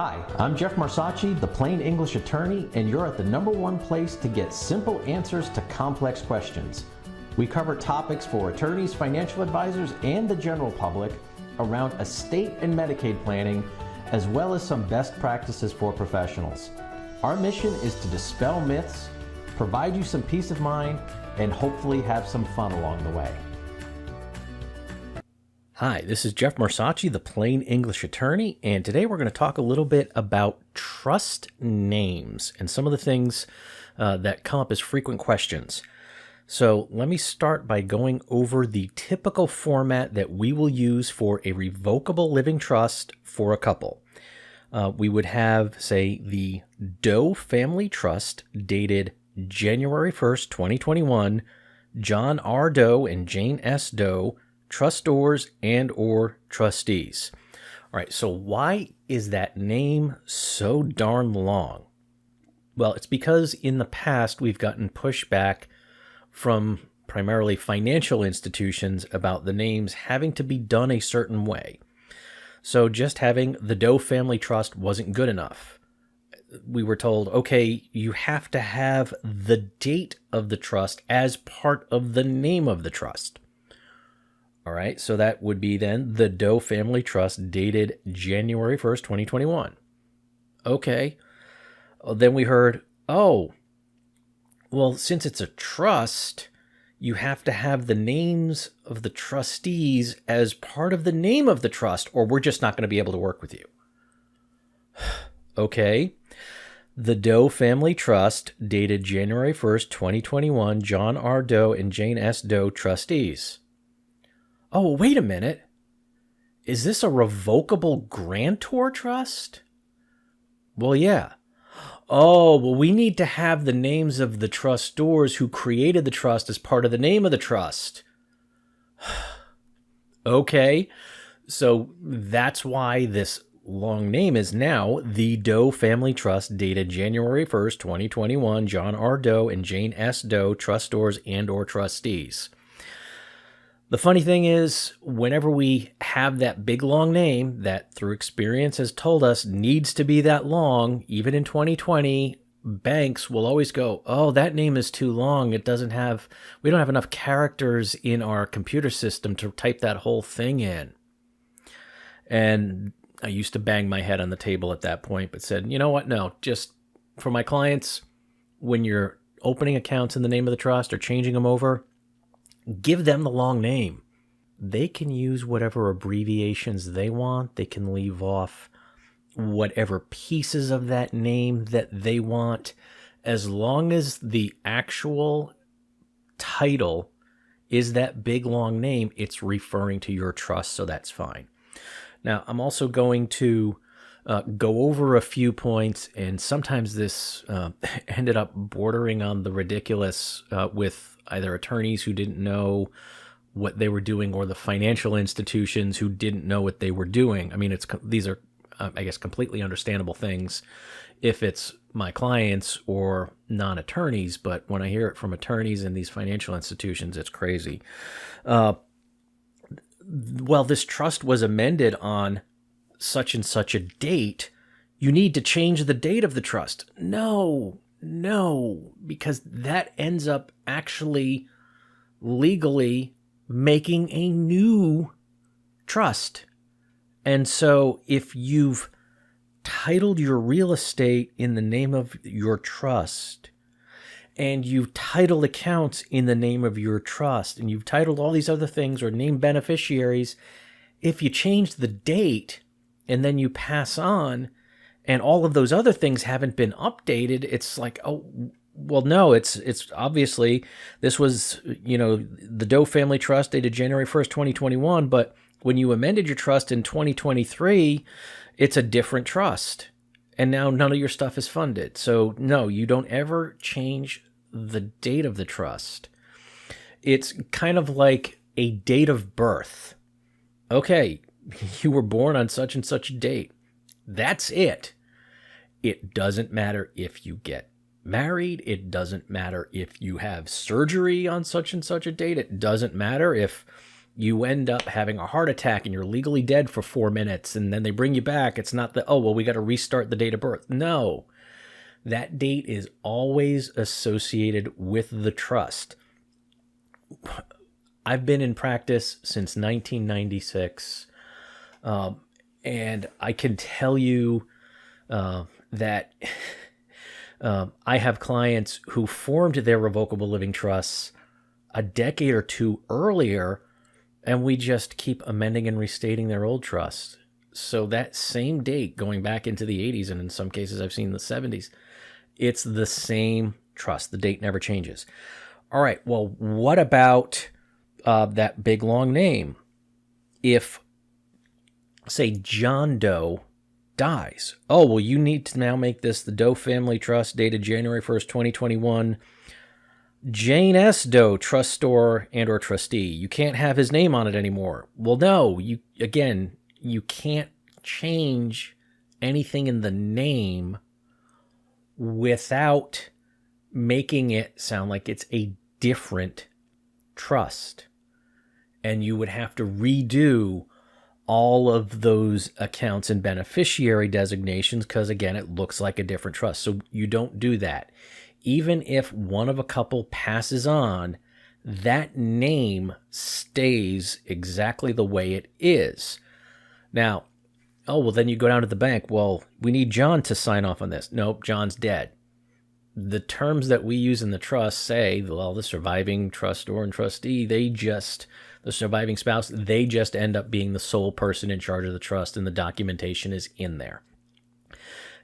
Hi, I'm Jeff Marsacci, the Plain English Attorney, and you're at the #1 place to get simple answers to complex questions. We cover topics for attorneys, financial advisors, and the general public around estate and Medicaid planning, as well as some best practices for professionals. Our mission is to dispel myths, provide you some peace of mind, and hopefully have some fun along the way. Hi, this is Jeff Marsacci, the Plain English Attorney, and today we're going to talk a little bit about trust names and some of the things that come up as frequent questions. So let me start by going over the typical format that we will use for a revocable living trust for a couple. We would have, say, the Doe Family Trust dated January 1st, 2021, John R. Doe and Jane S. Doe, trustors and or trustees. All right, so why is that name so darn long? Well, it's because in the past we've gotten pushback from primarily financial institutions about the names having to be done a certain way. So just having the Doe Family Trust wasn't good enough. We were told, okay, you have to have the date of the trust as part of the name of the trust. All right, so that would be then the Doe Family Trust dated January 1st, 2021. Okay, then we heard, oh, well, since it's a trust, you have to have the names of the trustees as part of the name of the trust, or we're just not going to be able to work with you. Okay, the Doe Family Trust dated January 1st, 2021, John R. Doe and Jane S. Doe, trustees. Oh, wait a minute. Is this a revocable grantor trust? Well, yeah. Oh, well, we need to have the names of the trustors who created the trust as part of the name of the trust. Okay, so that's why this long name is now the Doe Family Trust dated January 1st, 2021, John R. Doe and Jane S. Doe, trustors and or trustees. The funny thing is, whenever we have that big long name that through experience has told us needs to be that long, even in 2020, banks will always go, oh, that name is too long. We don't have enough characters in our computer system to type that whole thing in. And I used to bang my head on the table at that point, but said, you know what? No, just for my clients, when you're opening accounts in the name of the trust or changing them over, give them the long name. They can use whatever abbreviations they want. They can leave off whatever pieces of that name that they want, as long as the actual title is that big long name, it's referring to your trust, so that's fine. Now, I'm also going to go over a few points, and sometimes this ended up bordering on the ridiculous with either attorneys who didn't know what they were doing or the financial institutions who didn't know what they were doing. I mean, these are, I guess, completely understandable things if it's my clients or non-attorneys, but when I hear it from attorneys in these financial institutions, it's crazy. Well, this trust was amended on such and such a date, you need to change the date of the trust. No, because that ends up actually legally making a new trust. And so if you've titled your real estate in the name of your trust, and you've titled accounts in the name of your trust, and you've titled all these other things or named beneficiaries, if you change the date and then you pass on, and all of those other things haven't been updated, it's like, oh, well, no, it's obviously, this was, the Doe Family Trust dated January 1st, 2021, but when you amended your trust in 2023, it's a different trust, and now none of your stuff is funded. So no, you don't ever change the date of the trust. It's kind of like a date of birth. Okay, you were born on such and such a date. That's it. It doesn't matter if you get married. It doesn't matter if you have surgery on such and such a date. It doesn't matter if you end up having a heart attack and you're legally dead for 4 minutes, and then they bring you back. It's not the, oh, well, we got to restart the date of birth. No, that date is always associated with the trust. I've been in practice since 1996, and I can tell you that I have clients who formed their revocable living trusts a decade or two earlier, and we just keep amending and restating their old trusts. So that same date going back into the 80s, and in some cases I've seen the 70s, it's the same trust. The date never changes. All right, well, what about that big long name? If, say, John Doe dies, oh, well, you need to now make this the Doe Family Trust dated January 1st, 2021. Jane S. Doe, trustor and or trustee. You can't have his name on it anymore. Well, no, you can't change anything in the name without making it sound like it's a different trust. And you would have to redo all of those accounts and beneficiary designations because, again, it looks like a different trust. So you don't do that. Even if one of a couple passes on, that name stays exactly the way it is. Now, oh, well, then you go down to the bank. Well, we need John to sign off on this. Nope, John's dead. The terms that we use in the trust say, well, the surviving trustor and trustee, the surviving spouse, they just end up being the sole person in charge of the trust, and the documentation is in there.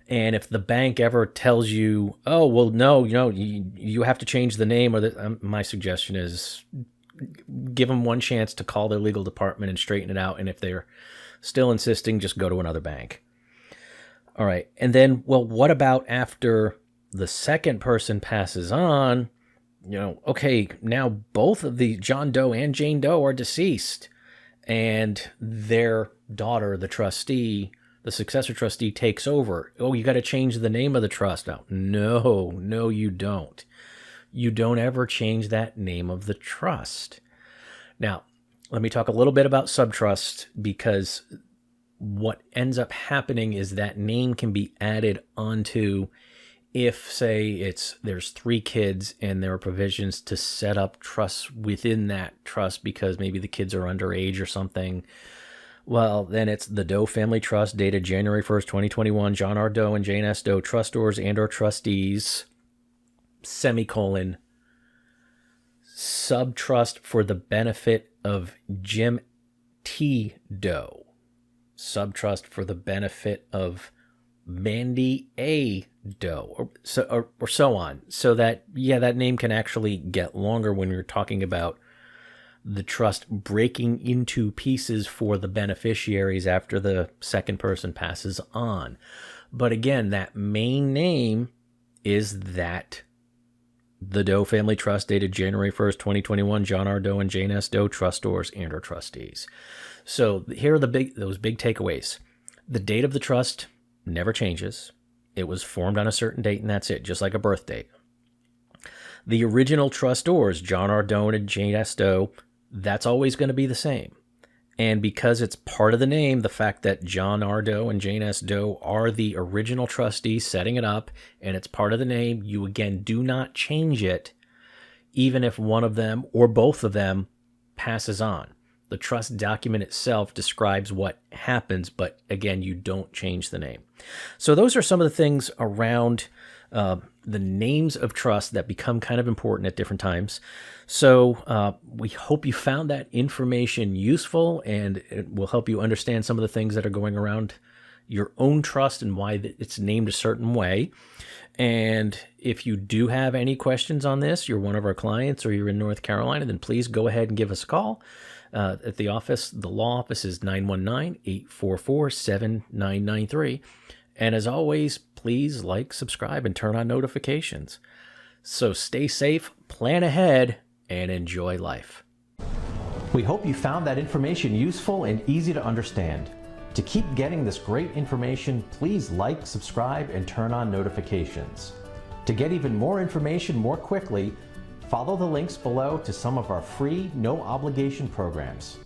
And if the bank ever tells you, oh, well, no, you have to change the name, or my suggestion is give them one chance to call their legal department and straighten it out. And if they're still insisting, just go to another bank. All right. And then, well, what about after the second person passes on? Okay, now both of the John Doe and Jane Doe are deceased, and their daughter, the trustee, the successor trustee, takes over. Oh, you got to change the name of the trust now. No, you don't. You don't ever change that name of the trust. Now, let me talk a little bit about subtrust, because what ends up happening is that name can be added onto, if, say, there's 3 kids and there are provisions to set up trusts within that trust because maybe the kids are underage or something. Well, then it's the Doe Family Trust dated January 1st, 2021, John R. Doe and Jane S. Doe, trustors and or trustees, semicolon, subtrust for the benefit of Jim T. Doe, subtrust for the benefit of Mandy A. Doe, or so on. So that, that name can actually get longer when you're talking about the trust breaking into pieces for the beneficiaries after the second person passes on. But again, that main name is that the Doe Family Trust dated January 1st, 2021, John R. Doe and Jane S. Doe, trustors and or trustees. So here are those big takeaways. The date of the trust never changes. It was formed on a certain date, and that's it, just like a birth date. The original trustors, John R. Doe and Jane S. Doe, that's always going to be the same. And because it's part of the name, the fact that John R. Doe and Jane S. Doe are the original trustees setting it up, and it's part of the name, you again do not change it, even if one of them or both of them passes on. The trust document itself describes what happens, but again, you don't change the name. So those are some of the things around the names of trust that become kind of important at different times. So we hope you found that information useful, and it will help you understand some of the things that are going around your own trust and why it's named a certain way. And if you do have any questions on this, you're one of our clients or you're in North Carolina, then please go ahead and give us a call. At the office, the law office is 919-844-7993. And as always, please like, subscribe, and turn on notifications. So stay safe, plan ahead, and enjoy life. We hope you found that information useful and easy to understand. To keep getting this great information, please like, subscribe, and turn on notifications. To get even more information more quickly, Follow the links below to some of our free, no obligation programs.